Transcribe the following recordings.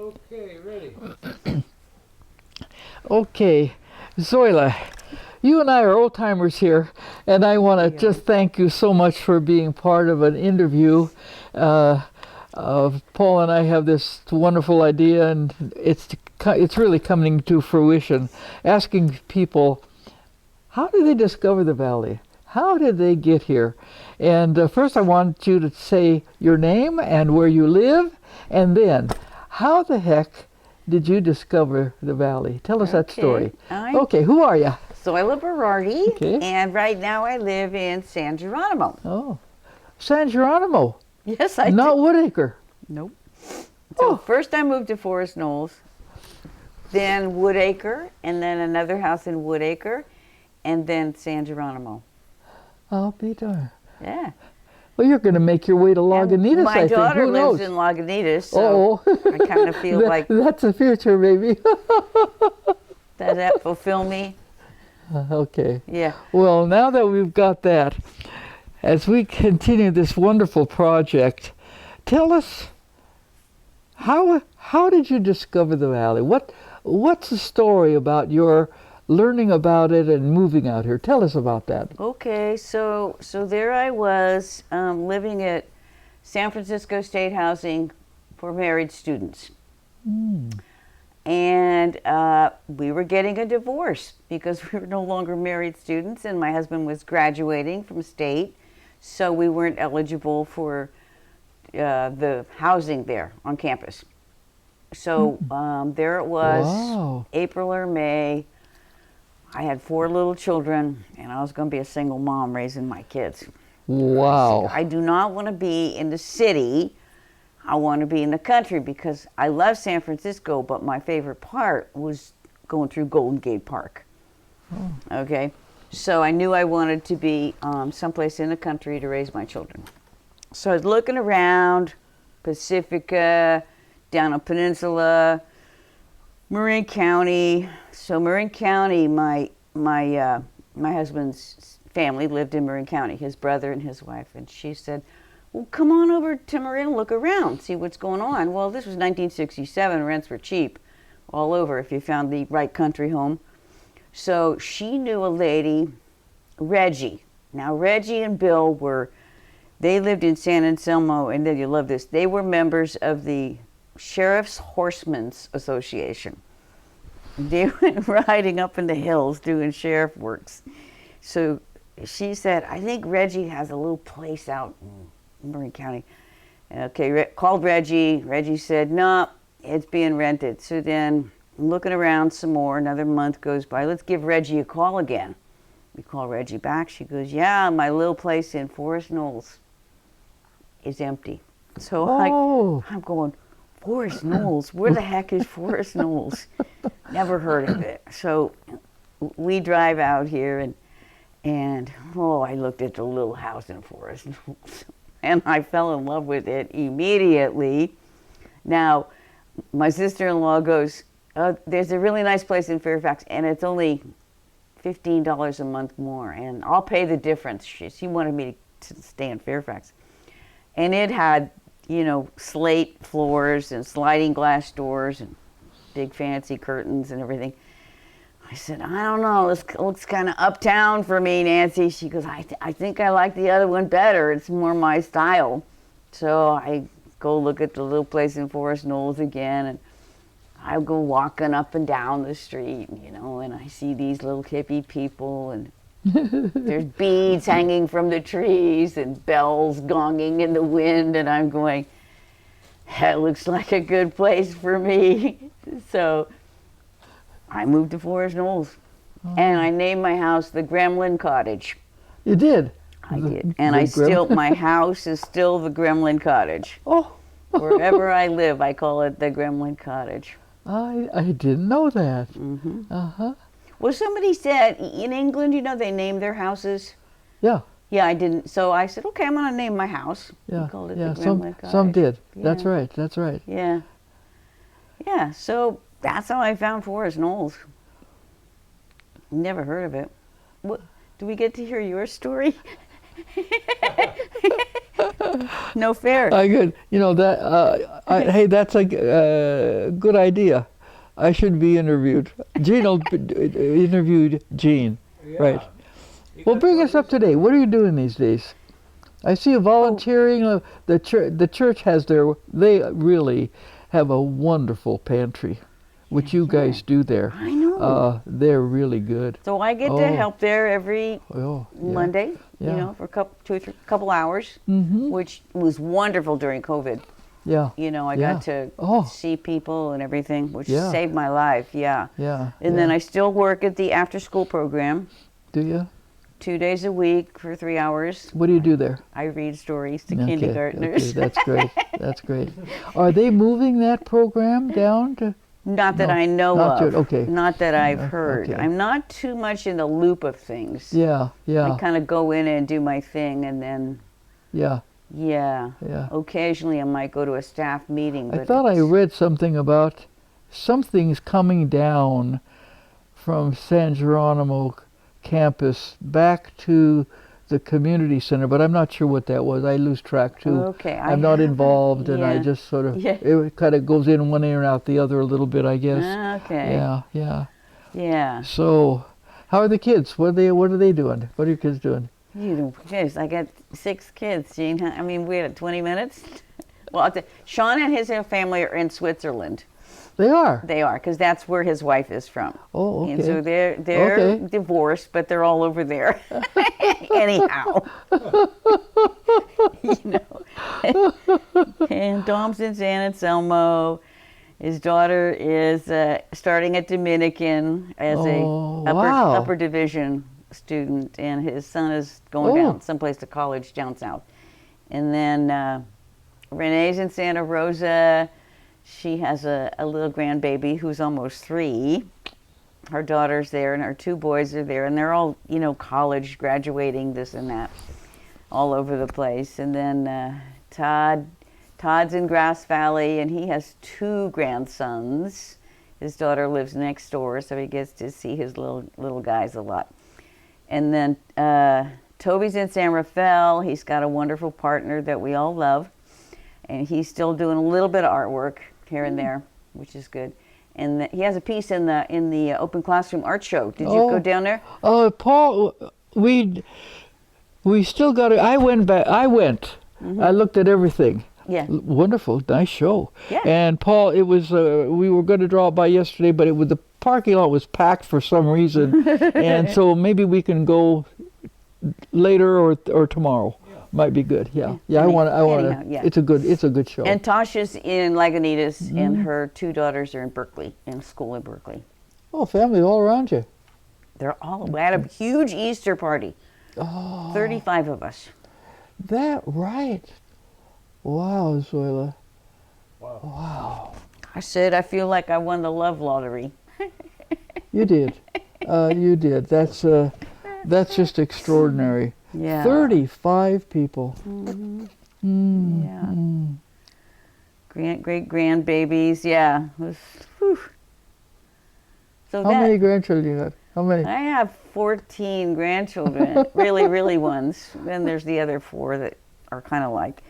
Okay, ready. Okay, Zoila, you and I are old timers here, and I want to just thank you so much for being part of an interview. Paul and I have this wonderful idea, and it's really coming to fruition. Asking people, how did they discover the valley? How did they get here? And first, I want you to say your name and where you live, and then, how the heck did you discover the valley? Tell us that story. Okay, who are you? Zoila Berardi, Okay. and right now I live in San Geronimo. Oh, San Geronimo. Yes, I Not do. Woodacre. Nope. So first I moved to Forest Knolls, then Woodacre, and then another house in Woodacre, and then San Geronimo. I'll be darned. Yeah. Well, you're going to make your way to Lagunitas, My I think. daughter Who lives knows? in Lagunitas, so I kind of feel like, That's the future, baby. does that fulfill me? Okay. Yeah. Well, now that we've got that, as we continue this wonderful project, tell us, how did you discover the valley? What's the story about your learning about it and moving out here? Tell us about that. Okay, so there I was living at San Francisco State Housing for married students. And we were getting a divorce because we were no longer married students, and my husband was graduating from state, so we weren't eligible for the housing there on campus. So there it was, Wow. April or May. I had 4 little children, and I was going to be a single mom raising my kids. Wow. I do not want to be in the city. I want to be in the country because I love San Francisco, but my favorite part was going through Golden Gate Park. Okay, so I knew I wanted to be someplace in the country to raise my children. So I was looking around, Pacifica, down a peninsula, Marin County. So Marin County, my husband's family lived in Marin County, his brother and his wife, and she said, well, come on over to Marin, look around, see what's going on. Well, this was 1967, rents were cheap all over if you found the right country home. So she knew a lady, Reggie. Now, Reggie and Bill they lived in San Anselmo, and then you love this, they were members of the Sheriff's Horsemen's Association. They went riding up in the hills doing sheriff works. So she said, I think Reggie has a little place out in Marin County. Okay, called Reggie. Reggie said, no, it's being rented. So then I'm looking around some more. Another month goes by. Let's give Reggie a call again. We call Reggie back. She goes, yeah, my little place in Forest Knolls is empty. So I'm going, Forest Knolls? Where the heck is Forest Knolls? Never heard of it. So we drive out here, and I looked at the little house in Forest Knolls, and I fell in love with it immediately. Now, my sister-in-law goes, there's a really nice place in Fairfax, and it's only $15 a month more, and I'll pay the difference. She wanted me to stay in Fairfax. And it had, slate floors and sliding glass doors and big fancy curtains and everything. I said, I don't know, this looks kind of uptown for me, Nancy. She goes, I think I like the other one better. It's more my style. So I go look at the little place in Forest Knolls again, and I go walking up and down the street, and I see these little hippie people, and there's beads hanging from the trees and bells gonging in the wind, and I'm going, that looks like a good place for me. So I moved to Forest Knolls, and I named my house the Gremlin Cottage. You did? I did. And my house is still the Gremlin Cottage. Oh. Wherever I live, I call it the Gremlin Cottage. I didn't know that. Mm-hmm. Uh-huh. Well, somebody said, in England, they name their houses. Yeah. Yeah, I didn't. So I said, okay, I'm going to name my house. Yeah. I called it Yeah. the Gremlin Cottage. Some did. Yeah. That's right. That's right. Yeah. Yeah, so that's how I found Forest Knolls. Never heard of it. What, do we get to hear your story? No fair. I could, you know, that. Hey, that's a good idea. I should be interviewed. Gene will interviewed Gene, Yeah. right? You Well, got bring us up to date. What are you doing these days? I see you volunteering. The church has they really have a wonderful pantry, which you guys do there. I know. They're really good. So I get to Oh. help there every Oh, yeah. Monday, Yeah. you know, for couple hours, Mm-hmm. which was wonderful during COVID. Yeah, You know, I Yeah. got to Oh. see people and everything, which Yeah. saved my life. Yeah. yeah. And then yeah. I still work at the after-school program, Do you? 2 days a week for 3 hours. What do you do there? I read stories to Okay, kindergartners. okay, that's great. That's great. Are they moving that program down to? Not that No, I know not of. yet, okay. Not that I've heard. okay. I'm not too much in the loop of things. Yeah, yeah, I kind of go in and do my thing, and then, yeah, yeah. yeah. Occasionally I might go to a staff meeting. I But thought I it's- read something about something's coming down from San Geronimo campus back to the community center, but I'm not sure what that was. I lose track too. Okay, I'm not involved, and I yeah. just sort of Yeah. it kind of goes in one ear and out the other a little bit, I guess. Okay. Yeah, yeah. Yeah. So, how are the kids? What are they doing? What are your kids doing? You know, jeez, I got 6 kids, Gene. I mean, we had 20 minutes. Well, Sean and his family are in Switzerland. They are. They are, because that's where his wife is from. Oh, okay. And so they're Okay. divorced, but they're all over there. Anyhow. You know. And Dom's in San Anselmo. His daughter is starting at Dominican as Oh, a wow. upper division student, and his son is going Oh. down someplace to college down south. And then Renee's in Santa Rosa. She has a little grandbaby who's almost 3. Her daughter's there, and her 2 boys are there, and they're all, you know, college, graduating, this and that, all over the place. And then Todd's in Grass Valley, and he has 2 grandsons. His daughter lives next door, so he gets to see his little guys a lot. And then Toby's in San Rafael. He's got a wonderful partner that we all love, and he's still doing a little bit of artwork here and there, which is good. And he has a piece in the open classroom art show. Did you go down there? Paul, we still got it. I went back. I went. I looked at everything. Yeah. Wonderful, nice show. Yeah. And Paul, it was we were going to draw it by yesterday, but the parking lot was packed for some reason, and so maybe we can go later or tomorrow. Might be good. Yeah. Yeah. I want anyhow, to. yeah. It's a good show. And Tasha's in Lagunitas, and her 2 daughters are in Berkeley, in school in Berkeley. Oh, family all around you. They're all. We had a huge Easter party. Oh, 35 of us. that right. Wow, Zoila. Wow. Wow. I said I feel like I won the love lottery. You did. You did. That's just extraordinary. Yeah. 35 people. Yeah. Great grandbabies. Yeah. It was, whew. So How many grandchildren you got? How many? I have 14 grandchildren, really ones. Then there's the other 4 that are kind of like,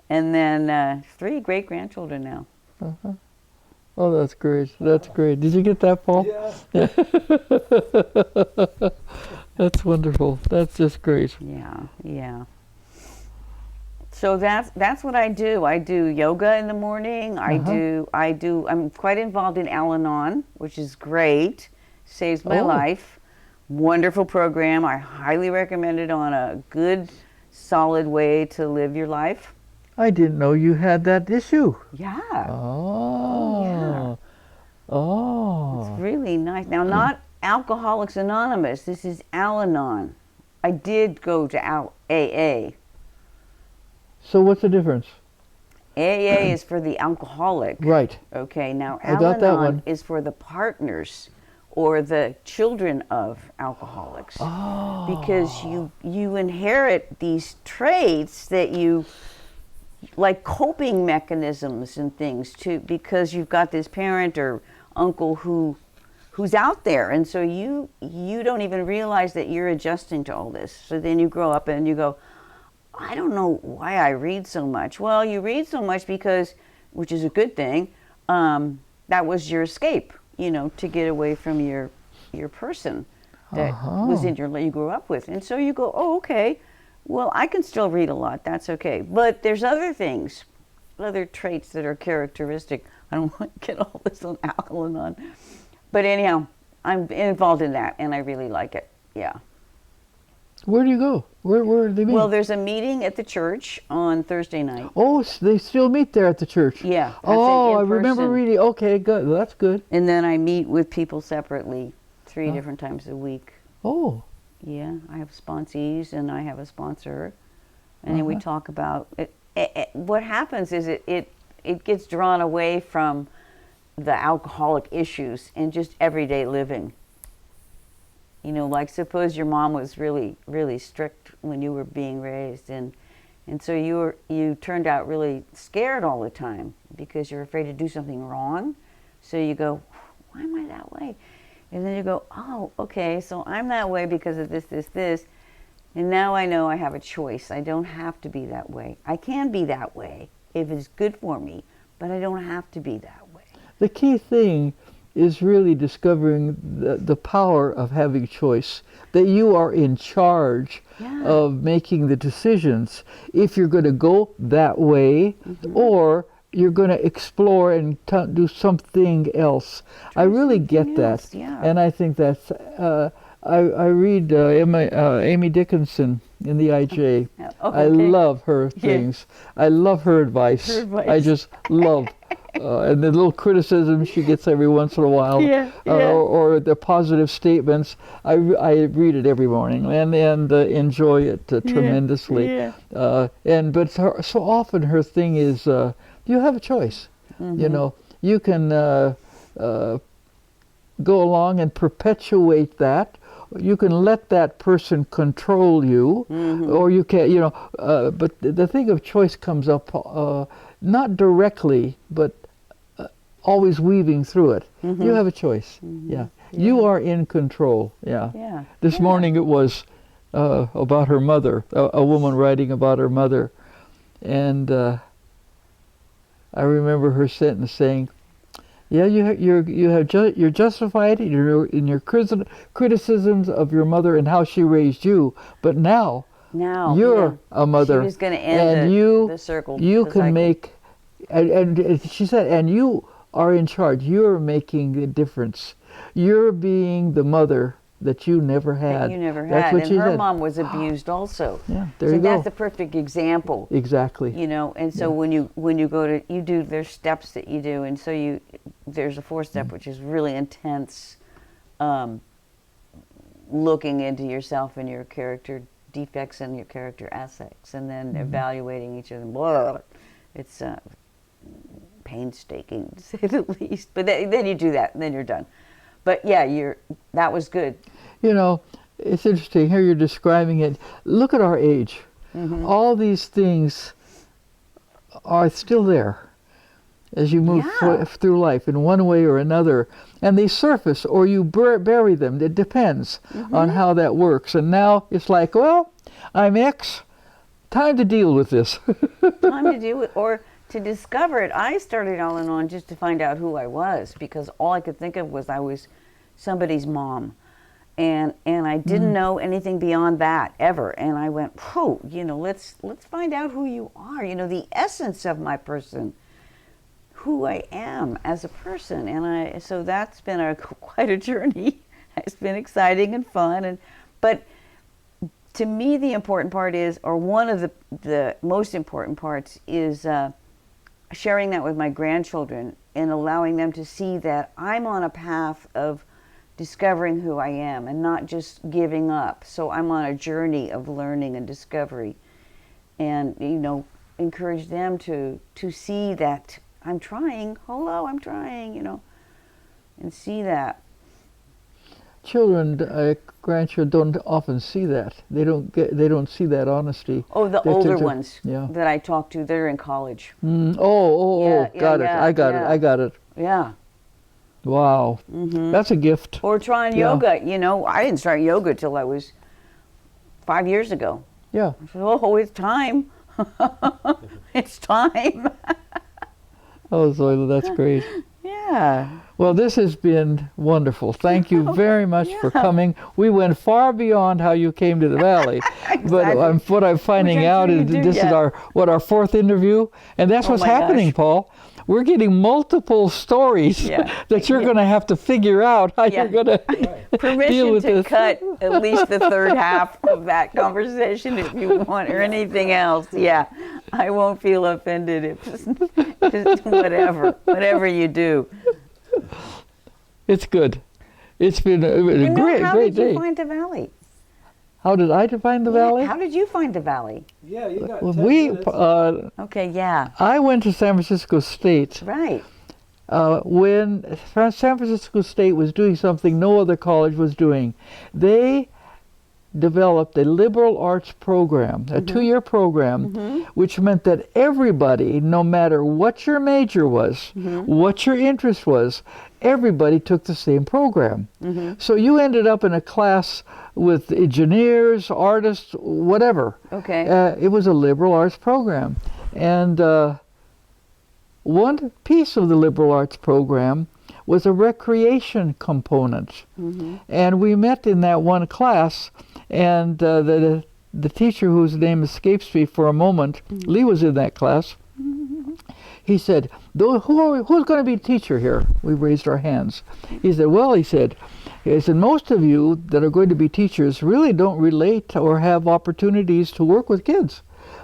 and then 3 great grandchildren now. Oh, that's great. That's great. Did you get that, Paul? Yeah. That's wonderful. That's just great. Yeah. So that's what I do. I do yoga in the morning. I'm quite involved in Al-Anon, which is great. Saves my Oh. life. Wonderful program. I highly recommend it on a good, solid way to live your life. I didn't know you had that issue. Yeah. Oh. yeah. Oh. It's really nice. Now, not Alcoholics Anonymous. This is Al-Anon. I did go to AA. So what's the difference? AA is for the alcoholic. Right. Okay, now I got that Al-Anon one. is for the partners or the children of alcoholics. Oh. Because you inherit these traits that you, like coping mechanisms and things too, because you've got this parent or uncle who's out there, and so you don't even realize that you're adjusting to all this. So then you grow up and you go, I don't know why I read so much. Well, you read so much because, which is a good thing, that was your escape, you know, to get away from your person that was in your, you grew up with. And so you go, oh, okay, well, I can still read a lot. That's okay. But there's other things, other traits that are characteristic. I don't want to get all this on Al-Anon. But anyhow, I'm involved in that, and I really like it. Yeah. Where do you go? Where do they meet? Well, there's a meeting at the church on Thursday night. Oh, they still meet there at the church. Yeah. Oh, I remember reading. Okay, good. Well, that's good. And then I meet with people separately 3 different times a week. Oh. Yeah, I have sponsees and I have a sponsor, and then we talk about it. What happens is it gets drawn away from the alcoholic issues and just everyday living. You know, like suppose your mom was really, really strict when you were being raised, and so you turned out really scared all the time because you're afraid to do something wrong. So you go, why am I that way? And then you go, oh, okay, so I'm that way because of this. And now I know I have a choice. I don't have to be that way. I can be that way if it's good for me, but I don't have to be that way. The key thing is really discovering the power of having choice, that you are in charge of making the decisions. If you're going to go that way, or you're going to explore and do something else. I really get that. And I think that's, I read Amy Dickinson in the IJ. I love her things. I love her advice. I just love and the little criticism she gets every once in a while, or the positive statements. I read it every morning and enjoy it tremendously. But so often her thing is, you have a choice. You know, you can go along and perpetuate that. You can let that person control you, or you can, you know. But the thing of choice comes up not directly, but always weaving through it. You have a choice. You are in control. This morning it was about her mother, a woman writing about her mother, and I remember her sentence saying, you're justified in your criticisms of your mother and how she raised you, but now you're a mother, she was going to end the circle. You can make, and she said, and you are in charge. You're making the difference. You're being the mother that you never had. That you never That's had. what And she her said. mom was abused also. There so you go. that's the perfect example. Exactly. You know, and so when you go to, you do, there's steps that you do, and so there's a 4th step, which is really intense, looking into yourself and your character defects and your character assets, and then evaluating each of them. Blah. It's painstaking, to say the least. But then you do that, and then you're done. But yeah, that was good. You know, it's interesting. Here you're describing it. Look at our age. All these things are still there as you move through life in one way or another. And they surface, or you bury them. It depends on how that works. And now it's like, well, I'm X. Time to deal with this. Time to deal with, or to discover it. I started Al-Anon just to find out who I was, because all I could think of was I was somebody's mom, and I didn't know anything beyond that ever. And I went, oh, you know, let's find out who you are. You know, the essence of my person, who I am as a person. And so that's been quite a journey. It's been exciting and fun, but to me the important part is, or one of the most important parts is sharing that with my grandchildren and allowing them to see that I'm on a path of discovering who I am and not just giving up. So I'm on a journey of learning and discovery, and, you know, encourage them to see that I'm trying. Hello, I'm trying, you know, and see that. Grandchildren don't often see that. They don't see that honesty. Oh, the older ones that I talk to, they're in college. Got it. I got it. Yeah. Wow. That's a gift. Or trying yoga. You know, I didn't start yoga till I was 5 years ago. Yeah. I said, oh, it's time. It's time. Oh, Zoila, that's great. Yeah. Well, this has been wonderful. Thank you very much for coming. We went far beyond how you came to the valley. But Exactly. what I'm finding Which I'm out sure is you do, this is yeah. our fourth interview, and that's Oh what's my happening, gosh. Paul. We're getting multiple stories Yeah. that you're Yeah. going to have to figure out how Yeah. you're going to deal Permission with to this. cut at least the third half of that conversation if you want, or anything else. Yeah, I won't feel offended if just whatever you do. It's good. It's been a You know, great, how great did you day. find the valley? How did I define the Yeah, valley? how did you find the valley? Yeah, you got Well, 10 we, minutes. Okay, yeah, I went to San Francisco State right. when San Francisco State was doing something no other college was doing. They developed a liberal arts program, a 2-year program, which meant that everybody, no matter what your major was, what your interest was, everybody took the same program. So you ended up in a class with engineers, artists, whatever. Okay. It was a liberal arts program. And one piece of the liberal arts program was a recreation component. And we met in that one class, and the teacher, whose name escapes me for a moment, Lee was in that class. He said, who's going to be teacher here? We raised our hands. He said, well, he said, most of you that are going to be teachers really don't relate or have opportunities to work with kids.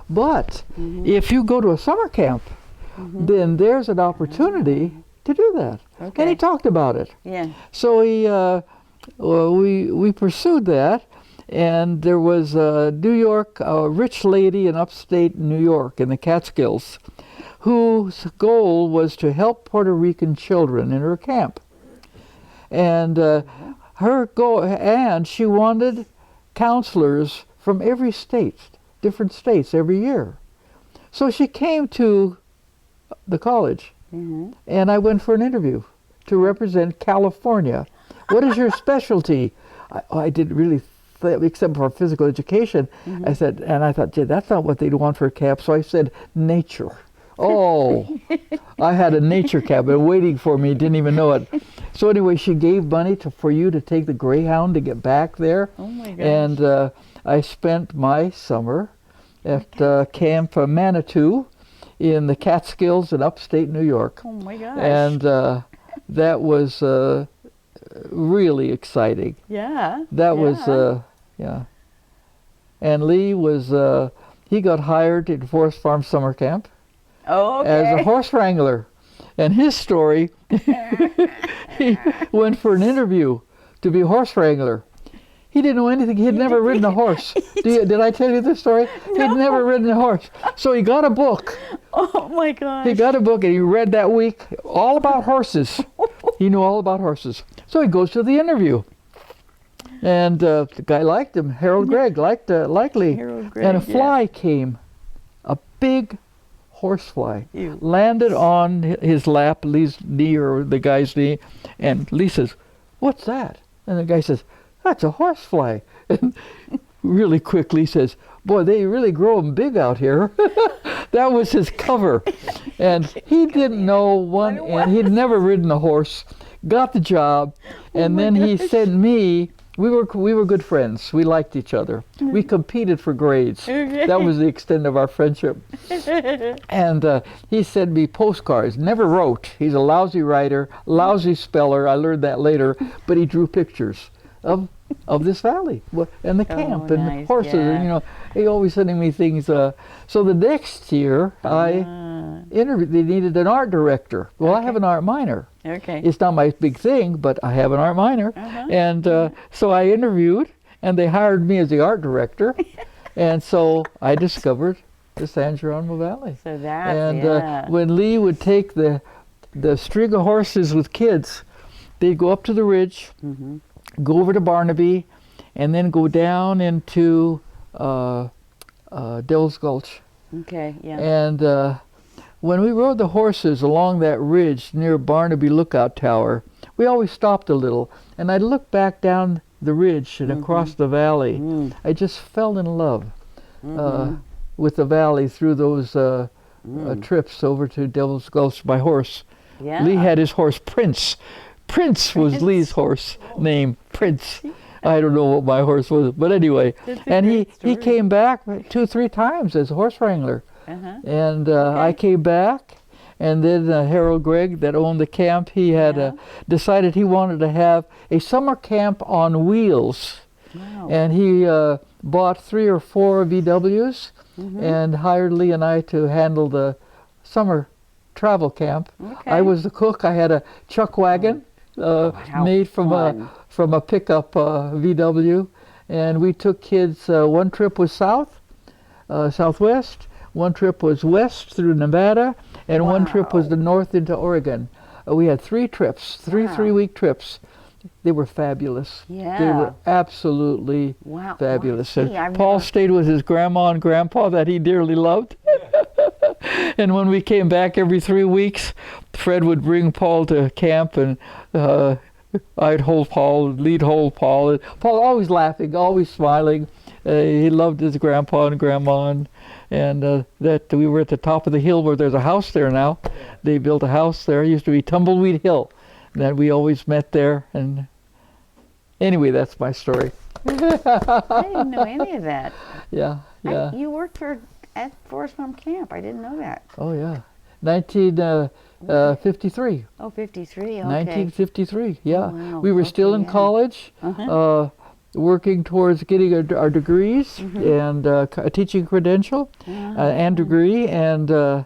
But if you go to a summer camp, then there's an opportunity to do that. Okay. And he talked about it. Yeah. So we pursued that, and there was New York, a rich lady in upstate New York in the Catskills, whose goal was to help Puerto Rican children in her camp. And her goal, and she wanted counselors from every state, different states every year. So she came to the college, and I went for an interview to represent California. What is your specialty? I didn't really, except for physical education. I said, and I thought, gee, that's not what they'd want for a camp. So I said, nature. Oh, I had a nature cabin waiting for me, didn't even know it. So anyway, she gave money for you to take the Greyhound to get back there. Oh my gosh. And I spent my summer at Camp Manitou in the Catskills in upstate New York. Oh my gosh. And that was really exciting. yeah. That was, yeah. And Lee was, he got hired at Forest Farm Summer Camp Oh, okay. as a horse wrangler. And his story, he went for an interview to be a horse wrangler. He didn't know anything. He had never ridden a horse. Did I tell you this story? He'd never ridden a horse. So he got a book. Oh my gosh. He got a book and he read that week all about horses. He knew all about horses. So he goes to the interview. And the guy liked him. Harold Gregg liked Lee. Harold Gregg, And a yeah. fly came, a big horsefly, Ew. landed on his lap, Lee's knee or the guy's knee. And Lee says, "What's that?" And the guy says, "That's a horsefly." And really quickly says, "Boy, they really grow them big out here." That was his cover. And he didn't know one, and he'd never ridden a horse, got the job, and then he sent me, we were good friends. We liked each other. We competed for grades. Okay. That was the extent of our friendship. And he sent me postcards, never wrote. He's a lousy writer, lousy speller, I learned that later, but he drew pictures of this valley and the camp and nice, the horses. yeah. And, he always sending me things. So the next year, I interviewed. They needed an art director. Well, I have an art minor. Okay. It's not my big thing, but I have an art minor. And so I interviewed, and they hired me as the art director. And so I discovered the San Geronimo Valley. So that's, And when Lee would take the string of horses with kids, they'd go up to the ridge, go over to Barnaby, and then go down into Devil's Gulch. Okay, yeah. And when we rode the horses along that ridge near Barnaby Lookout Tower, we always stopped a little, and I'd look back down the ridge and across the valley. I just fell in love. with the valley through those trips over to Devil's Gulch by horse. Yeah. Lee had his horse Prince. Prince was Prince. Lee's horse name, Prince. I don't know what my horse was, but anyway. That's a And great he story. came back 2-3 times as a horse wrangler. Uh-huh. And I came back, and then Harold Gregg, that owned the camp, he had decided he wanted to have a summer camp on wheels. Wow. And he bought 3 or 4 VWs and hired Lee and I to handle the summer travel camp. Okay. I was the cook. I had a chuck wagon how made from fun. a pickup VW, and we took kids. One trip was southwest. One trip was west through Nevada, and one trip was the north into Oregon. We had 3 trips, three Wow. 3-week trips. They were fabulous. Yeah. They were absolutely Wow. fabulous. Well, I see, And I Paul remember- stayed with his grandma and grandpa that he dearly loved. And when we came back every 3 weeks, Fred would bring Paul to camp, and I'd hold Paul, Lee'd hold Paul. And Paul always laughing, always smiling. He loved his grandpa and grandma, and that we were at the top of the hill where there's a house there now. They built a house there. It used to be Tumbleweed Hill. That we always met there, and anyway, that's my story. I didn't know any of that. Yeah. You worked at Forest Farm Camp. I didn't know that. Oh yeah, 1953. Oh, 53. Okay. 1953. Yeah, wow. we were still Okay, in yeah. college, Uh-huh. working towards getting our degrees and a teaching credential and degree, and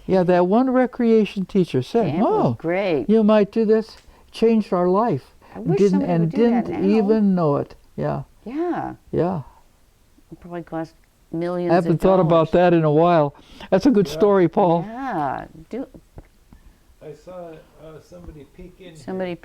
yeah, that one recreation teacher said, Camp was "Oh, great. you might do this." Changed our life. I wish somebody would do that didn't now. even know it. Yeah, Yeah. yeah. It probably cost millions. I haven't of thought about dollars. that in a while. That's a good story, Paul. Yeah. I saw somebody peek in. Somebody